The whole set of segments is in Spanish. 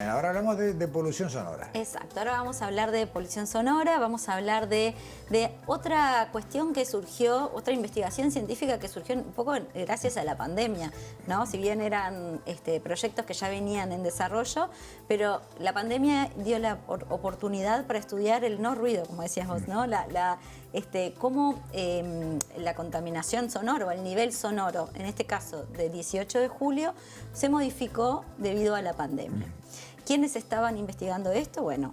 Ahora hablamos de polución sonora. Exacto, ahora vamos a hablar de polución sonora, vamos a hablar de otra cuestión que surgió, otra investigación científica que surgió un poco gracias a la pandemia, ¿no? Si bien eran proyectos que ya venían en desarrollo, pero la pandemia dio la oportunidad para estudiar el no ruido, como decías vos, ¿no? Cómo la contaminación sonora o el nivel sonoro, en este caso del 18 de julio, se modificó debido a la pandemia. ¿Quiénes estaban investigando esto? Bueno,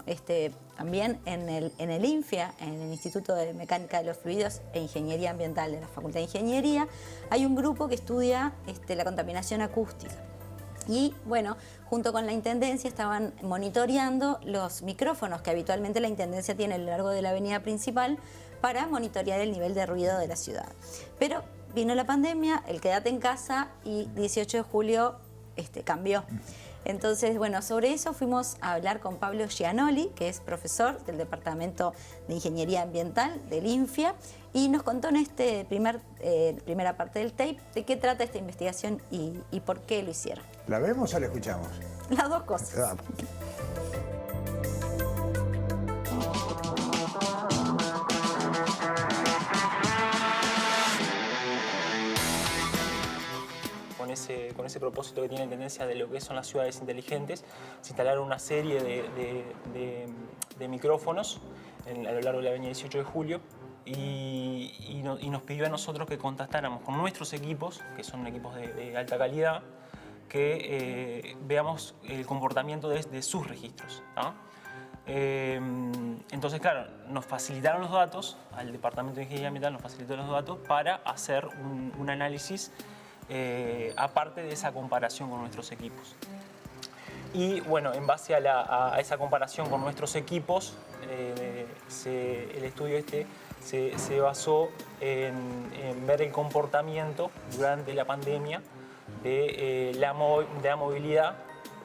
también en el INFIA, en el Instituto de Mecánica de los Fluidos e Ingeniería Ambiental de la Facultad de Ingeniería, hay un grupo que estudia la contaminación acústica. Y bueno, junto con la Intendencia estaban monitoreando los micrófonos que habitualmente la Intendencia tiene a lo largo de la avenida principal para monitorear el nivel de ruido de la ciudad. Pero vino la pandemia, el quédate en casa y 18 de julio cambió. Entonces, bueno, sobre eso fuimos a hablar con Pablo Gianoli, que es profesor del Departamento de Ingeniería Ambiental del INFIA, y nos contó en primera parte del tape de qué trata esta investigación y por qué lo hicieron. ¿La vemos o la escuchamos? Las dos cosas. Con ese propósito que tiene tendencia de lo que son las ciudades inteligentes, se instalaron una serie de micrófonos a lo largo de la avenida 18 de julio y nos pidió a nosotros que contactáramos con nuestros equipos, que son equipos de alta calidad, que veamos el comportamiento de sus registros, ¿no? Entonces, claro, nos facilitaron los datos, al Departamento de Ingeniería Ambiental nos facilitó los datos para hacer un análisis aparte de esa comparación con nuestros equipos. Y bueno, en base a esa comparación con nuestros equipos, el estudio se basó en ver el comportamiento durante la pandemia de la movilidad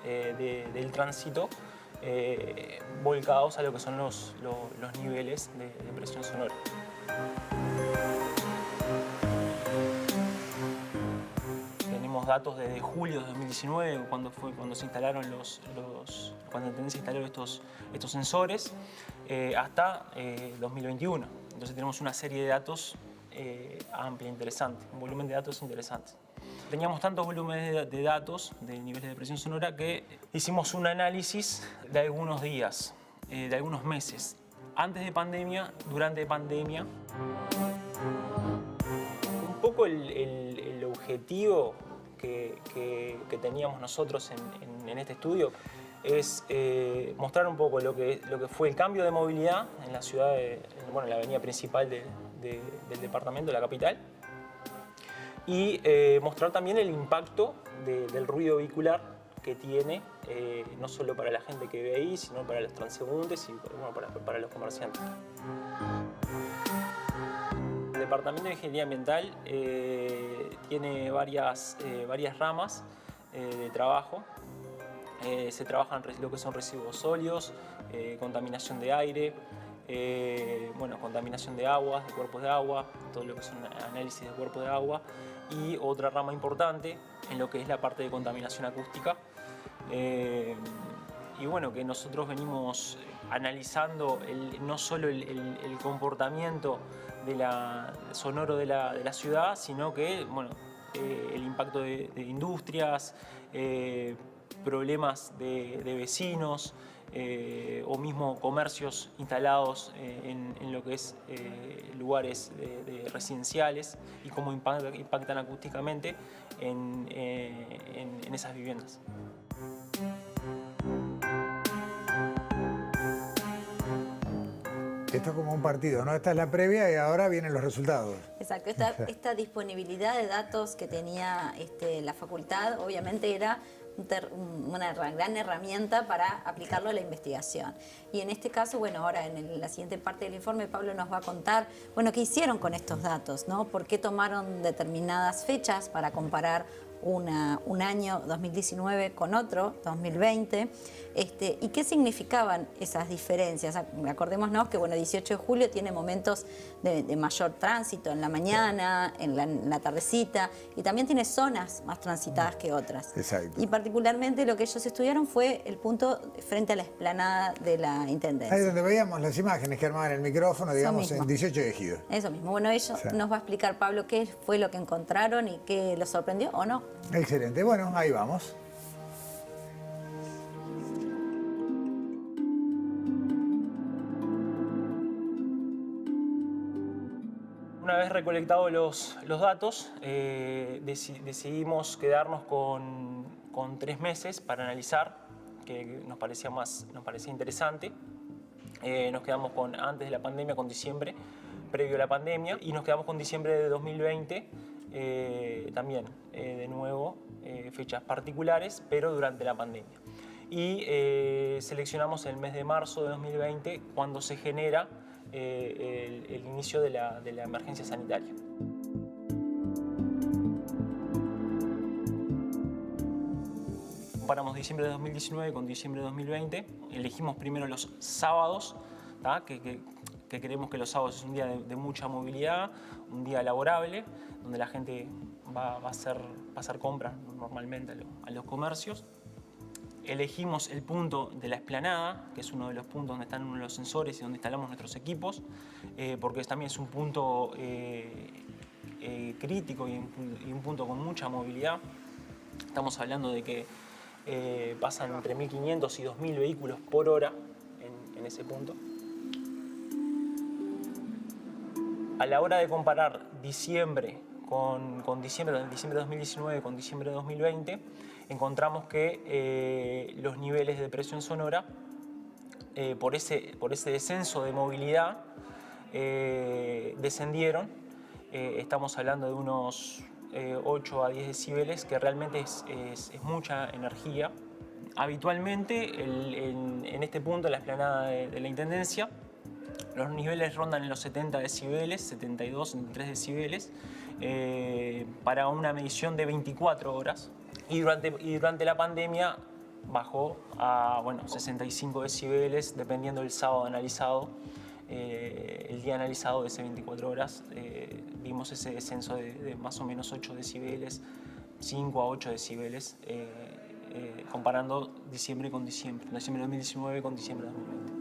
del tránsito volcados a lo que son los niveles de presión sonora. Datos desde julio de 2019, cuando se instalaron cuando la Intendencia instaló estos sensores, hasta 2021. Entonces tenemos una serie de datos amplia, interesante, un volumen de datos interesante. Teníamos tantos volúmenes de datos de niveles de presión sonora que hicimos un análisis de algunos días, de algunos meses, antes de pandemia, durante pandemia. Un poco el objetivo que teníamos nosotros en este estudio es mostrar un poco lo que fue el cambio de movilidad en la ciudad, en la avenida principal del departamento, de la capital, y mostrar también el impacto del ruido vehicular que tiene, no solo para la gente que ve ahí, sino para los transeúntes y para los comerciantes. El Departamento de Ingeniería Ambiental tiene varias ramas de trabajo. Se trabajan lo que son residuos sólidos, contaminación de aire, contaminación de aguas, de cuerpos de agua, todo lo que son análisis de cuerpos de agua, y otra rama importante en lo que es la parte de contaminación acústica. Y bueno, que nosotros venimos analizando no solo el comportamiento sonoro de la ciudad, sino que el impacto de industrias, problemas de vecinos o mismo comercios instalados en lo que es lugares residenciales y cómo impactan acústicamente en esas viviendas. Esto es como un partido, ¿no? Esta es la previa y ahora vienen los resultados. Exacto, esta disponibilidad de datos que tenía la facultad obviamente era una gran herramienta para aplicarlo a la investigación. Y en este caso, bueno, ahora en la siguiente parte del informe Pablo nos va a contar, bueno, qué hicieron con estos datos, ¿no? ¿Por qué tomaron determinadas fechas para comparar un año 2019 con otro, 2020, y qué significaban esas diferencias. Acordémonos que, bueno, 18 de julio tiene momentos de mayor tránsito en la mañana, en la tardecita, y también tiene zonas más transitadas que otras. Exacto. Y particularmente lo que ellos estudiaron fue el punto frente a la explanada de la Intendencia. Ahí donde veíamos las imágenes que armaban el micrófono, digamos, mismo. en 18 de Ejido. Eso mismo. Bueno, ellos Sí. nos va a explicar, Pablo, qué fue lo que encontraron y qué los sorprendió o no. Excelente. Bueno, ahí vamos. Una vez recolectados los datos, decidimos quedarnos con 3 meses para analizar, que nos parecía interesante. Nos quedamos con antes de la pandemia, con diciembre, previo a la pandemia, y nos quedamos con diciembre de 2020, también, de nuevo, fechas particulares, pero durante la pandemia. Y seleccionamos el mes de marzo de 2020, cuando se genera el inicio de la emergencia sanitaria. Comparamos diciembre de 2019 con diciembre de 2020. Elegimos primero los sábados, que creemos que los sábados es un día de mucha movilidad, un día laborable, donde la gente va a hacer compras normalmente a los comercios. Elegimos el punto de la explanada, que es uno de los puntos donde están uno de los sensores y donde instalamos nuestros equipos, porque también es un punto crítico y un punto con mucha movilidad. Estamos hablando de que pasan entre 1.500 y 2.000 vehículos por hora en ese punto. A la hora de comparar diciembre de 2019 con diciembre de 2020, encontramos que los niveles de presión sonora, por ese descenso de movilidad, descendieron. Estamos hablando de unos 8 a 10 decibeles, que realmente es mucha energía. Habitualmente, en este punto, en la explanada de la Intendencia, los niveles rondan en los 70 decibeles, 72, 73 decibeles, para una medición de 24 horas. Y durante la pandemia bajó a 65 decibeles, dependiendo del sábado analizado. El día analizado de ese 24 horas vimos ese descenso de más o menos 8 decibeles, 5 a 8 decibeles, comparando diciembre con diciembre, diciembre de 2019 con diciembre de 2020.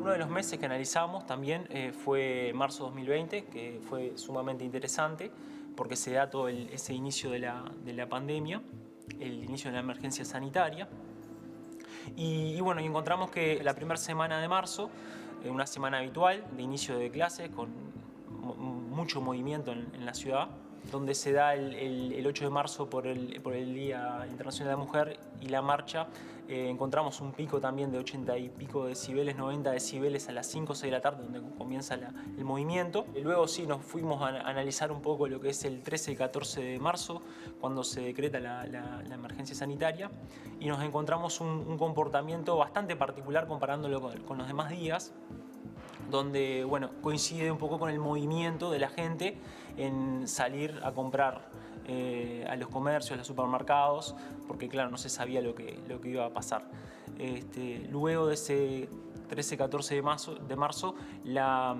Uno de los meses que analizamos también fue marzo 2020, que fue sumamente interesante porque se da todo ese inicio de la pandemia, el inicio de la emergencia sanitaria. Y encontramos que la primera semana de marzo, una semana habitual de inicio de clases con mucho movimiento en la ciudad, donde se da el 8 de marzo por el Día Internacional de la Mujer y la marcha, encontramos un pico también de 80 y pico decibeles, 90 decibeles a las 5 o 6 de la tarde, donde comienza el movimiento. Y luego sí nos fuimos a analizar un poco lo que es el 13 y 14 de marzo, cuando se decreta la emergencia sanitaria, y nos encontramos un comportamiento bastante particular comparándolo con los demás días, donde coincide un poco con el movimiento de la gente en salir a comprar a los comercios, a los supermercados, porque claro, no se sabía lo que iba a pasar. Luego de ese 13-14 de marzo, la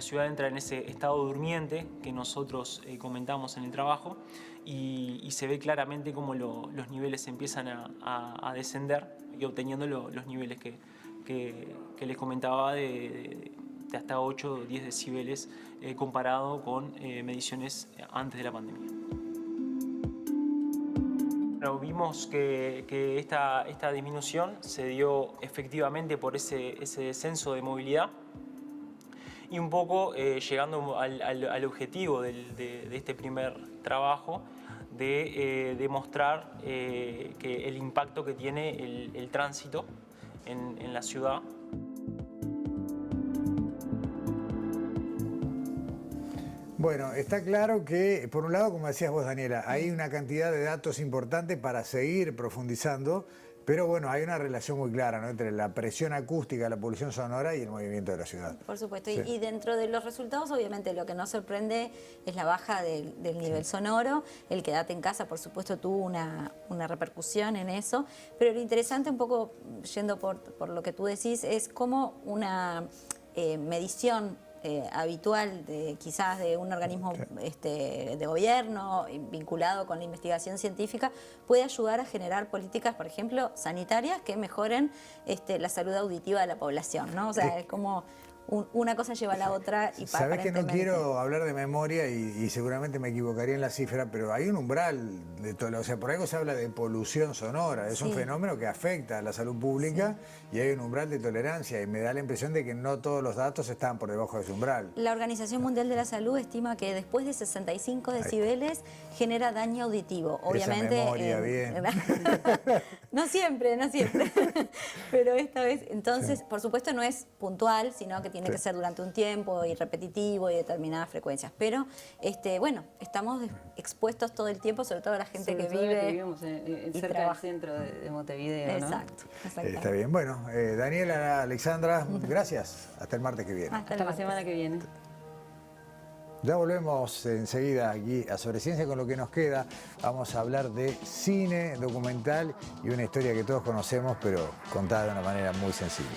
ciudad entra en ese estado durmiente que nosotros comentamos en el trabajo, y se ve claramente cómo los niveles empiezan a descender y obteniendo los niveles que les comentaba de hasta 8 o 10 decibeles comparado con mediciones antes de la pandemia. Vimos que esta disminución se dio efectivamente por ese descenso de movilidad, y un poco llegando al objetivo de este primer trabajo, de demostrar que el impacto que tiene el tránsito en la ciudad. Bueno, está claro que, por un lado, como decías vos, Daniela, hay una cantidad de datos importantes para seguir profundizando, Pero bueno, hay una relación muy clara, ¿no?, entre la presión acústica, la polución sonora y el movimiento de la ciudad. Por supuesto, Sí. y dentro de los resultados, obviamente, lo que nos sorprende es la baja del nivel sonoro. El quédate en casa, por supuesto, tuvo una repercusión en eso, pero lo interesante, un poco yendo por lo que tú decís, es cómo una medición habitual quizás de un organismo de gobierno vinculado con la investigación científica puede ayudar a generar políticas, por ejemplo, sanitarias que mejoren la salud auditiva de la población, ¿no? O sea, es como una cosa lleva a la otra y Sabés que no aparentemente... quiero hablar de memoria y seguramente me equivocaría en la cifra, pero hay un umbral de todo. O sea, por algo se habla de polución sonora. Es un fenómeno que afecta a la salud pública y hay un umbral de tolerancia. Y me da la impresión de que no todos los datos están por debajo de ese umbral. La Organización Mundial de la Salud estima que después de 65 decibeles genera daño auditivo. Obviamente, esa memoria, bien. No siempre, pero esta vez, entonces, por supuesto no es puntual, sino que tiene que ser durante un tiempo y repetitivo y determinadas frecuencias. Pero, bueno, estamos expuestos todo el tiempo, sobre todo la gente que vive vivimos y cerca trabaja. del centro de Montevideo, ¿no? Exacto, exactamente. Está bien. Bueno, Daniela, Alexandra, gracias. Hasta el martes que viene. Hasta Hasta la semana que viene. Ya volvemos enseguida aquí a Sobre Ciencia con lo que nos queda. Vamos a hablar de cine, documental y una historia que todos conocemos, pero contada de una manera muy sensible.